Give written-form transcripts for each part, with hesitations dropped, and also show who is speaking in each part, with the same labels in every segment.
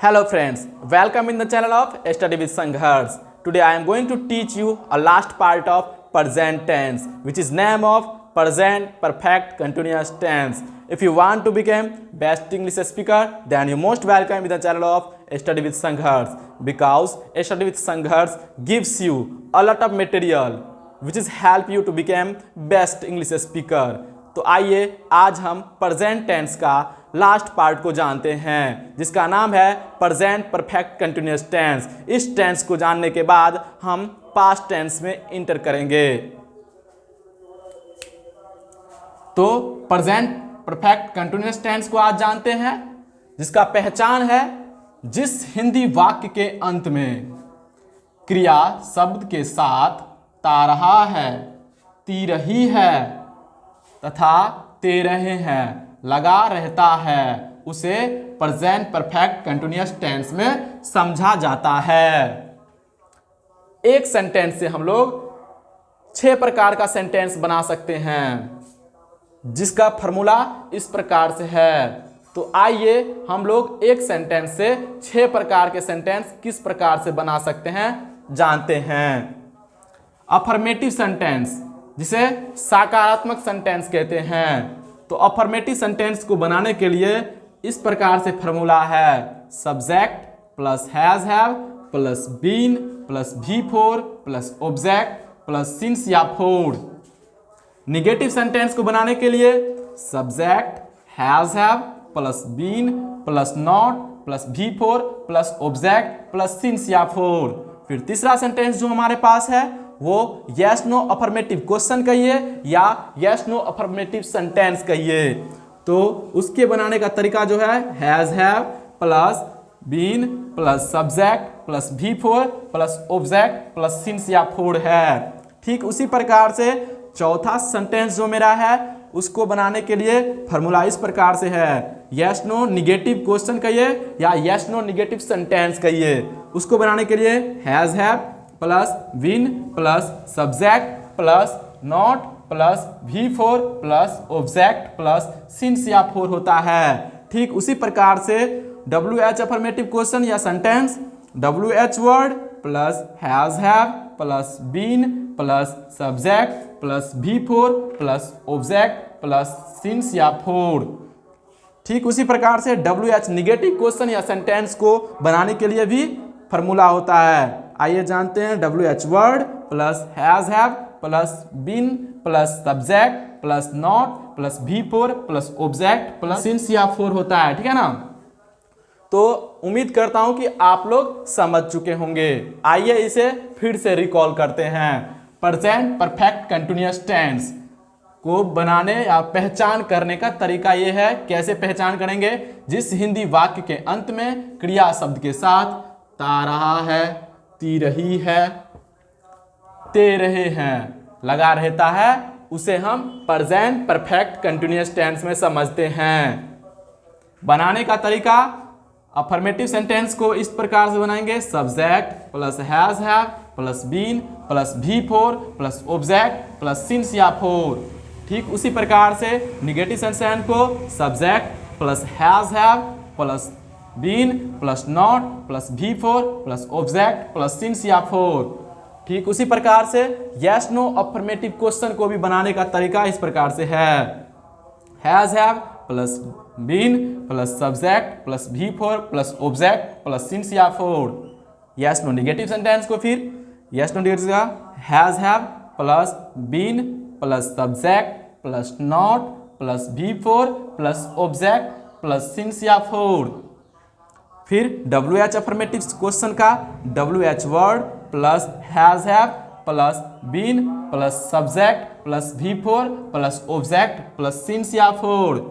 Speaker 1: Hello friends, welcome in the channel of Study with Sangharsh. Today I am going to teach you a last part of present tense, which is name of present perfect continuous tense. If you want to become best English speaker, then you most welcome in the channel of Study with Sangharsh, because Study with Sangharsh gives you a lot of material which is help you to become best English speaker. तो आइए आज हम present tense का last part को जानते हैं, जिसका नाम है प्रेजेंट परफेक्ट कंटिन्यूअस टेंस। इस टेंस को जानने के बाद हम पास्ट टेंस में इंटर करेंगे। तो प्रेजेंट परफेक्ट कंटिन्यूअस टेंस को आज जानते हैं, जिसका पहचान है जिस हिंदी वाक्य के अंत में क्रिया शब्द के साथ ता रहा है, ती रही है तथा ते रहे हैं लगा रहता है, उसे प्रेजेंट परफेक्ट कंटिन्यूअस टेंस में समझा जाता है। एक सेंटेंस से हम लोग 6 प्रकार का सेंटेंस बना सकते हैं, जिसका फॉर्मूला इस प्रकार से है। तो आइए हम लोग एक सेंटेंस से 6 प्रकार के सेंटेंस किस प्रकार से बना सकते हैं जानते हैं। अफर्मेटिव सेंटेंस, जिसे सकारात्मक सेंटेंस कहते हैं। तो अफर्मेटिव सेंटेंस को बनाने के लिए इस प्रकार से फॉर्मूला है, subject plus has have plus been plus V4 plus object plus since या फोर। निगेटिव सेंटेंस को बनाने के लिए subject has have plus been plus not plus V4 plus object plus since या फोर। फिर तीसरा सेंटेंस जो हमारे पास है वो यस नो अफर्मेटिव क्वेश्चन कहिए या यस नो अफर्मेटिव सेंटेंस कहिए। तो उसके बनाने का तरीका जो है has have plus been plus subject plus V4 plus object plus since या फोर है। ठीक उसी प्रकार से चौथा सेंटेंस जो मेरा है उसको बनाने के लिए फॉर्मूला इस प्रकार से है, यस नो निगेटिव क्वेश्चन कहिए या यस नो निगेटिव सेंटेंस कहिए। उसको बनाने के लिए has have plus been plus subject plus not plus V4 plus object plus since या फोर होता है। ठीक उसी प्रकार से WH अफर्मेटिव क्वेश्चन या sentence WH word plus has have plus been plus subject plus V4 plus object plus since या four. ठीक उसी प्रकार से WH निगेटिव क्वेश्चन या सेंटेंस को बनाने के लिए भी फॉर्मूला होता है। आइए जानते हैं, WH word plus has have plus been plus subject plus not plus V4 plus object plus since या फोर होता है। ठीक है ना। तो उम्मीद करता हूं कि आप लोग समझ चुके होंगे। आइए इसे फिर से रिकॉल करते हैं। प्रेजेंट परफेक्ट कंटिन्यूअस टेंस को बनाने या पहचान करने का तरीका यह है। कैसे पहचान करेंगे? जिस हिंदी वाक्य के अंत में क्रिया शब्द के साथ ता रहा है, ती रही है, ते रहे हैं लगा रहता है, उसे हम प्रेजेंट परफेक्ट कंटिन्यूअस टेंस में समझते हैं। बनाने का तरीका अफर्मेटिव सेंटेंस को इस प्रकार से बनाएंगे, subject plus has have plus been plus V4 plus object plus since या फोर। ठीक उसी प्रकार से निगेटिव सेंटेंस को subject plus has have plus been plus not plus V4 plus object plus since या फोर। ठीक उसी प्रकार से यस नो अफर्मेटिव क्वेश्चन को भी बनाने का तरीका इस प्रकार से है, has have plus been plus subject plus V4 plus object plus since या for. Yes no negative sentence को फिर यस नो निगेटिव का has have plus been plus subject plus not plus V4 plus object plus since या four. फिर WH affirmative question का WH word plus has have plus been plus subject plus V4 plus object plus since या for.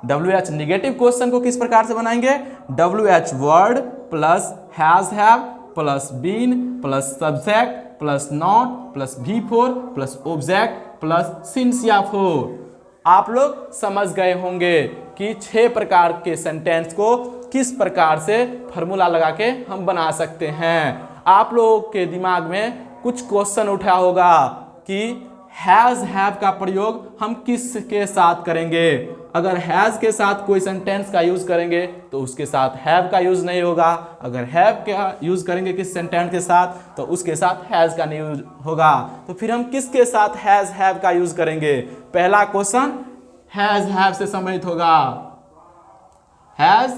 Speaker 1: WH negative question को किस प्रकार से बनाएंगे? WH word plus has have plus been plus subject plus not plus V4 plus object plus since या four. आप लोग समझ गए होंगे कि 6 प्रकार के सेंटेंस को किस प्रकार से फॉर्मूला लगा के हम बना सकते हैं। आप लोगों के दिमाग में कुछ क्वेश्चन उठा होगा कि हैज हैव का प्रयोग हम किस के साथ करेंगे। अगर हैज़ के साथ कोई सेंटेंस का यूज़ करेंगे तो उसके साथ हैव का यूज़ नहीं होगा। अगर हैव का यूज़ करेंगे किस सेंटेंस के साथ तो उसके साथ हैज़ का नहीं यूज होगा। तो फिर हम किसके साथ हैज़ हैव का यूज़ करेंगे? पहला क्वेश्चन हैज़ हैव से सम्मिलित होगा, हैज़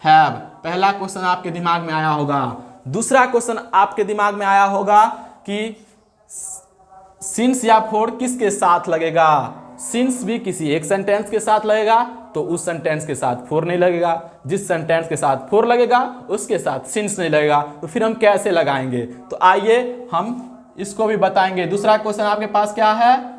Speaker 1: हैव। पहला क्वेश्चन आपके दिमाग में आया होगा। दूसरा क्वेश्चन आपके दिमाग में आया होगा कि सिंस या फॉर किसके साथ लगेगा? सिंस भी किसी एक सेंटेंस के साथ लगेगा तो उस सेंटेंस के साथ फॉर नहीं लगेगा, जिस सेंटेंस के साथ फॉर लगेगा उसके साथ सिंस नहीं लगेगा। तो फिर हम कैसे लगाएंगे? तो आइए हम इसको भी बताएंगे। दूसरा क्वेश्चन आपके पास क्या है?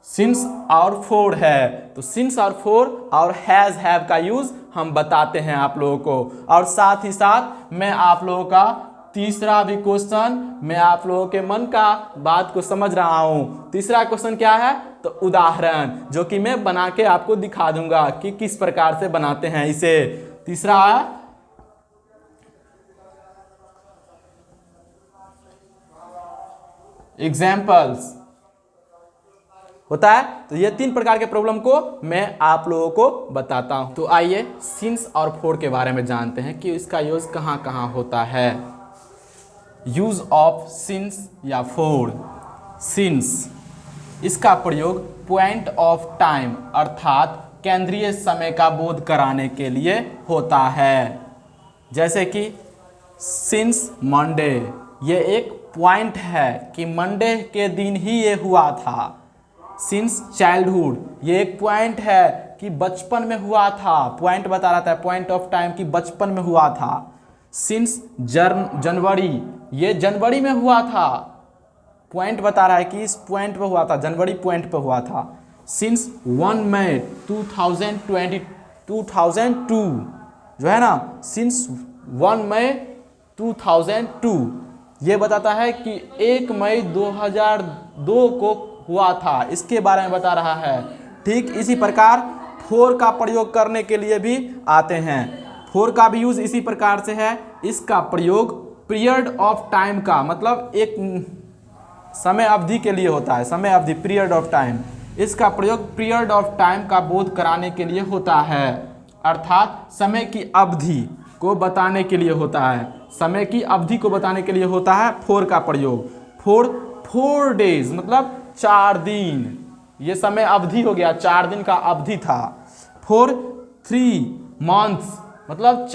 Speaker 1: सिंस और फॉर है, तो सिंस और फॉर और हैज हैव का यूज हम बताते हैं आप लोगों को। और साथ ही साथ मैं आप लोगों का तीसरा भी क्वेश्चन, मैं आप लोगों के मन का बात को समझ रहा हूं। तीसरा क्वेश्चन क्या है? तो उदाहरण, जो कि मैं बना के आपको दिखा दूंगा कि किस प्रकार से बनाते हैं इसे। तीसरा है एग्जाम्पल्स होता है। तो ये 3 प्रकार के प्रॉब्लम को मैं आप लोगों को बताता हूं। तो आइए सिंस और फॉर के बारे में जानते हैं कि इसका यूज कहां कहां होता है। यूज ऑफ सिंस या फॉर। सिंस, इसका प्रयोग पॉइंट ऑफ टाइम अर्थात केंद्रीय समय का बोध कराने के लिए होता है। जैसे कि सिंस मंडे, ये एक पॉइंट है कि मंडे के दिन ही ये हुआ था। सिंस चाइल्डहुड, ये एक पॉइंट है कि बचपन में हुआ था। पॉइंट बता रहा था, पॉइंट ऑफ टाइम कि बचपन में हुआ था। सिंस जनवरी, ये जनवरी में हुआ था। पॉइंट बता रहा है कि इस पॉइंट पे हुआ था, जनवरी पॉइंट पे हुआ था। सिंस 1 मई 2002 जो है ना, सिंस 1 मई 2002 ये बताता है कि 1 मई 2002 को हुआ था, इसके बारे में बता रहा है। ठीक इसी प्रकार फॉर का प्रयोग करने के लिए भी आते हैं। फॉर का भी यूज इसी प्रकार से है। इसका प्रयोग पीरियड ऑफ टाइम का, मतलब एक समय अवधि के लिए होता है। समय अवधि, पीरियड ऑफ टाइम, इसका प्रयोग पीरियड ऑफ टाइम का बोध कराने के लिए होता है, अर्थात समय की अवधि को बताने के लिए होता है। समय की अवधि को बताने के लिए होता है फॉर का प्रयोग। फॉर 4 डेज मतलब 4 दिन, ये समय अवधि हो गया, 4 दिन का अवधि था। फॉर 3 मंथ्स मतलब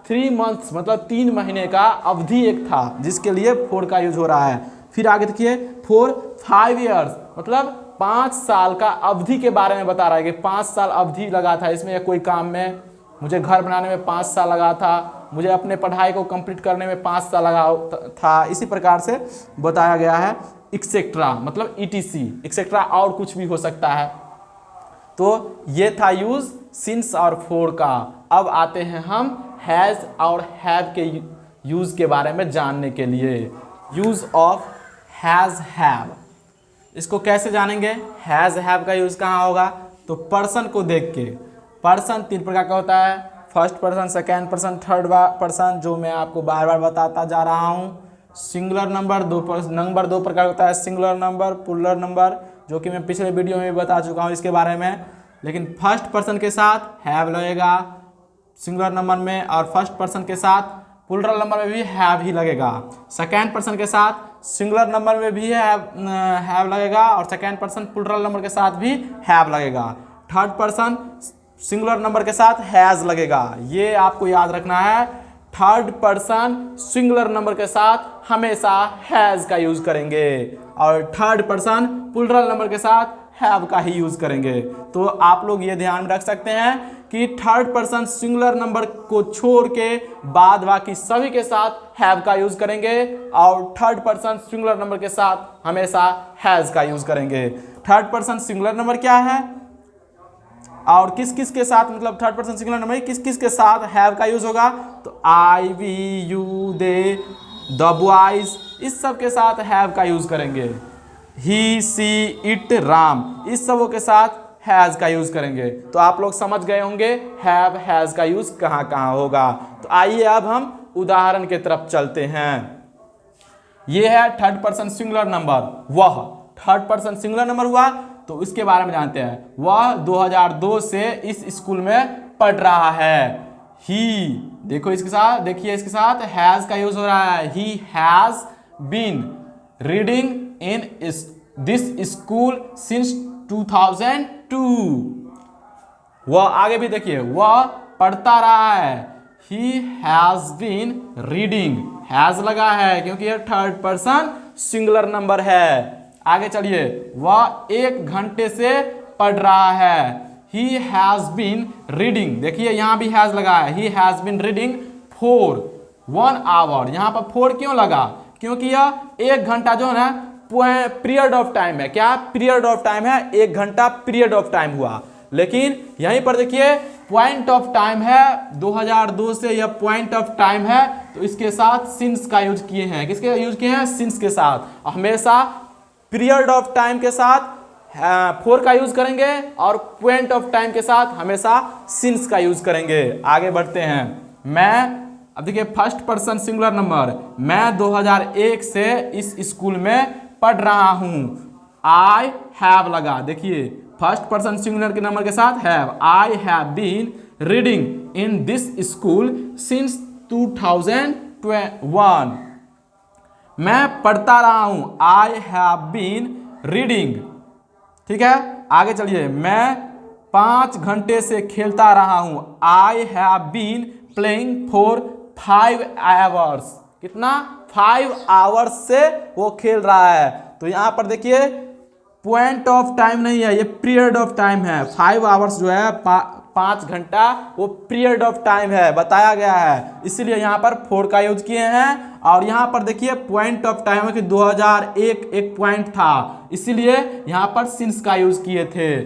Speaker 1: 3 मंथ्स मतलब 3 महीने का अवधि एक था, जिसके लिए फॉर का यूज हो रहा है। फिर आगे देखिए, फॉर 5 ईयर्स मतलब 5 साल का अवधि के बारे में बता रहा है कि 5 साल अवधि लगा था इसमें, कोई काम में मुझे घर बनाने में 5 साल लगा था, मुझे अपने पढ़ाई को कंप्लीट करने में 5 साल लगा था। इसी प्रकार से बताया गया है। एक्सेट्रा मतलब ETC, एक्सेट्रा और कुछ भी हो सकता है। तो ये था यूज सिंस और फॉर का। अब आते हैं हम हैज और हैव के यूज के बारे में जानने के लिए। यूज ऑफ हैज हैव, इसको कैसे जानेंगे? हैज हैव का यूज कहाँ होगा? तो पर्सन को देख के। पर्सन 3 प्रकार का होता है, first person, second person, third person, जो मैं आपको बार बार बताता जा रहा हूँ। सिंगुलर नंबर नंबर 2 प्रकार होता है, सिंगुलर नंबर, प्लूरल नंबर, जो कि मैं पिछले वीडियो में भी बता चुका हूँ इसके बारे में। लेकिन फर्स्ट पर्सन के साथ हैव लगेगा सिंगुलर नंबर में, और फर्स्ट पर्सन के साथ प्लूरल नंबर में भी हैव ही लगेगा। सेकेंड पर्सन के साथ सिंगुलर नंबर में भी हैव लगेगा, और सेकेंड पर्सन प्लूरल नंबर के साथ भी हैव लगेगा। थर्ड पर्सन सिंगुलर नंबर के साथ हैज लगेगा। ये आपको याद रखना है, थर्ड पर्सन सिंगुलर नंबर के साथ हमेशा हैज का यूज करेंगे, और थर्ड पर्सन प्लूरल नंबर के साथ हैव का ही यूज करेंगे। तो आप लोग ये ध्यान में रख सकते हैं कि थर्ड पर्सन सिंगुलर नंबर को छोड़ के बाद बाकी सभी के साथ हैव का यूज करेंगे, और थर्ड पर्सन सिंगुलर नंबर के साथ हमेशा हैज का यूज करेंगे। थर्ड पर्सन सिंगुलर नंबर क्या है और किस किस के साथ, मतलब थर्ड पर्सन सिंगुलर नंबर किस किस के साथ हैव का यूज होगा? तो I, we, you, they, the boys, इस सब के साथ हैव का यूज करेंगे। ही, सी, इट, राम, इस सबों के साथ हैज का यूज करेंगे। तो आप लोग समझ गए होंगे हैव हैज का यूज कहाँ कहाँ होगा। तो आइए अब हम उदाहरण की तरफ चलते हैं। ये है थर्ड पर्सन सिंगुलर नंबर, वह थर्ड पर्सन सिंगुलर नंबर हुआ। तो इसके बारे में जानते हैं, वह 2002 से इस स्कूल में पढ़ रहा है। ही, देखो इसके साथ, देखिए इसके साथ हैज का यूज हो रहा है। He has been reading in this school since 2002। वह आगे भी देखिए, वह पढ़ता रहा है। He has been reading, has लगा है क्योंकि यह थर्ड पर्सन सिंगुलर नंबर है। आगे चलिए, वह 1 घंटे से पढ़ रहा है। He has been reading, देखिए यहां भी हैज लगा है। He has been reading for 1 hour, यहां पर 4 क्यों लगा? क्योंकि यह 1 घंटा जो है ना पीरियड ऑफ टाइम है। क्या पीरियड ऑफ टाइम है? 1 घंटा पीरियड ऑफ टाइम हुआ। लेकिन यहीं पर देखिए पॉइंट ऑफ टाइम है, 2002 से यह पॉइंट ऑफ टाइम है, तो इसके साथ सिंस का यूज किए हैं। किसके यूज किए हैं? सिंस के साथ। हमेशा पीरियड ऑफ टाइम के साथ 4 का यूज करेंगे और पॉइंट ऑफ टाइम के साथ हमेशा सिंस का यूज करेंगे। आगे बढ़ते हैं। मैं, अब देखिए फर्स्ट पर्सन सिंगुलर नंबर, मैं 2001 से इस स्कूल में पढ़ रहा हूं। आई हैव लगा, देखिए फर्स्ट पर्सन सिंगुलर के नंबर के साथ have. I have been reading in this school since 2001। मैं पढ़ता रहा हूं। आई हैव बीन रीडिंग, ठीक है। आगे चलिए, मैं 5 घंटे से खेलता रहा हूं। I have been playing for 5 hours, कितना? 5 आवर्स से वो खेल रहा है। तो यहां पर देखिए पॉइंट ऑफ टाइम नहीं है, ये पीरियड ऑफ टाइम है। 5 आवर्स जो है 5 घंटा वो पीरियड ऑफ टाइम है, बताया गया है, इसीलिए यहाँ पर 4 का यूज किए हैं। और यहाँ पर देखिए पॉइंट ऑफ टाइम है कि 2001 एक पॉइंट था, इसीलिए यहाँ पर सिंस का यूज किए थे।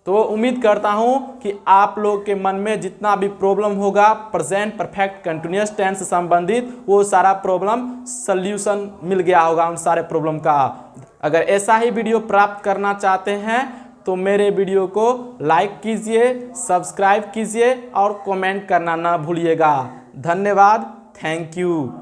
Speaker 1: तो उम्मीद करता हूँ कि आप लोग के मन में जितना भी प्रॉब्लम होगा प्रेजेंट परफेक्ट कंटिन्यूअस टेंस से संबंधित, वो सारा प्रॉब्लम सल्यूशन मिल गया होगा उन सारे प्रॉब्लम का। अगर ऐसा ही वीडियो प्राप्त करना चाहते हैं तो मेरे वीडियो को लाइक कीजिए, सब्सक्राइब कीजिए और कमेंट करना ना भूलिएगा। धन्यवाद, थैंक यू।